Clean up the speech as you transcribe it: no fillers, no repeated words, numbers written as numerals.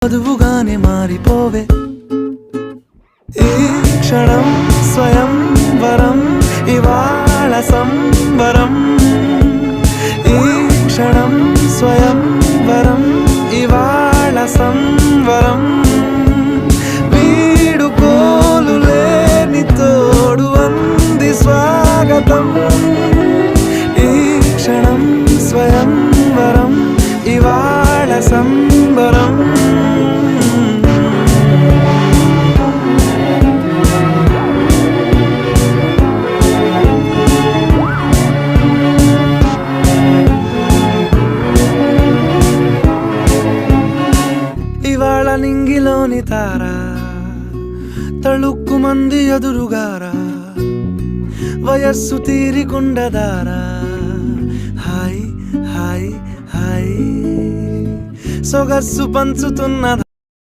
చదువుగానే మారిపోవే ఈ క్షణం స్వయం వరం ఇవాళ సంబరం ఈ క్షణం స్వయం వరం ఇవాళ సంవరం వీడుకోలు లేని తోడు అంది స్వాగతం ఈ క్షణం స్వయం వరం ఇవాళ సంబరం ఇవాళ నింగిలోని తారా తళుక్కు మంది ఎదురుగారా వయస్సు తీరికుండదారా హాయ్ హాయ్ హాయ్ సొగస్సు పంచుతున్న